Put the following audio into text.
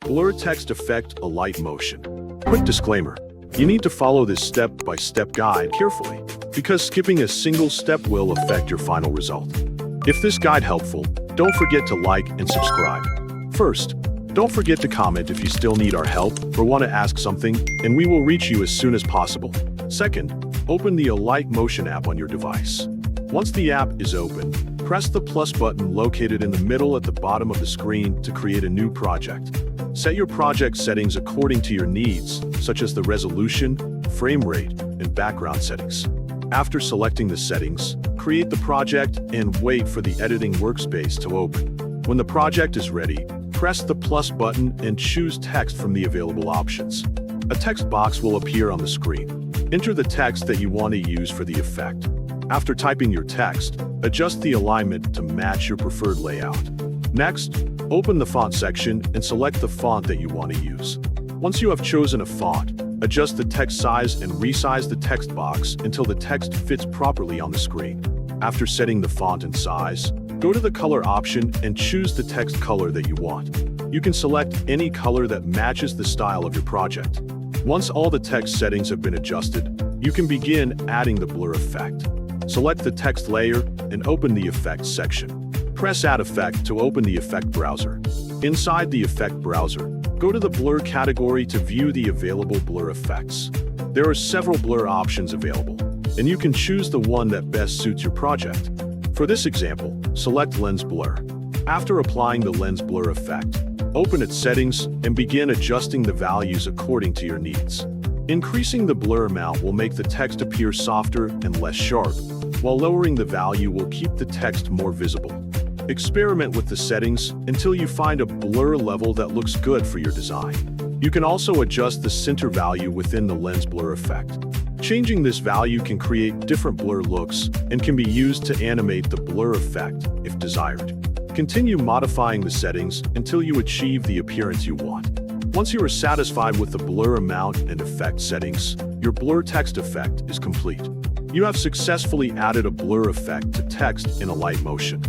Blur text effect Alight motion. Quick disclaimer. You need to follow this step-by-step guide carefully, because skipping a single step will affect your final result. If this guide helpful, don't forget to like and subscribe. First, don't forget to comment if you still need our help or want to ask something, and we will reach you as soon as possible. Second, open the Alight Motion app on your device. Once the app is open, press the plus button located in the middle at the bottom of the screen to create a new project. Set your project settings according to your needs, such as the resolution, frame rate, and background settings. After selecting the settings, create the project and wait for the editing workspace to open. When the project is ready, press the plus button and choose text from the available options. A text box will appear on the screen. Enter the text that you want to use for the effect. After typing your text, adjust the alignment to match your preferred layout. Next, open the font section and select the font that you want to use. Once you have chosen a font, adjust the text size and resize the text box until the text fits properly on the screen. After setting the font and size, go to the color option and choose the text color that you want. You can select any color that matches the style of your project. Once all the text settings have been adjusted, you can begin adding the blur effect. Select the text layer and open the Effects section. Press Add Effect to open the Effect browser. Inside the Effect browser, go to the Blur category to view the available blur effects. There are several blur options available, and you can choose the one that best suits your project. For this example, select Lens Blur. After applying the Lens Blur effect, open its settings and begin adjusting the values according to your needs. Increasing the blur amount will make the text appear softer and less sharp, while lowering the value will keep the text more visible. Experiment with the settings until you find a blur level that looks good for your design. You can also adjust the center value within the Lens Blur effect. Changing this value can create different blur looks and can be used to animate the blur effect if desired. Continue modifying the settings until you achieve the appearance you want. Once you are satisfied with the blur amount and effect settings, your blur text effect is complete. You have successfully added a blur effect to text in Alight Motion.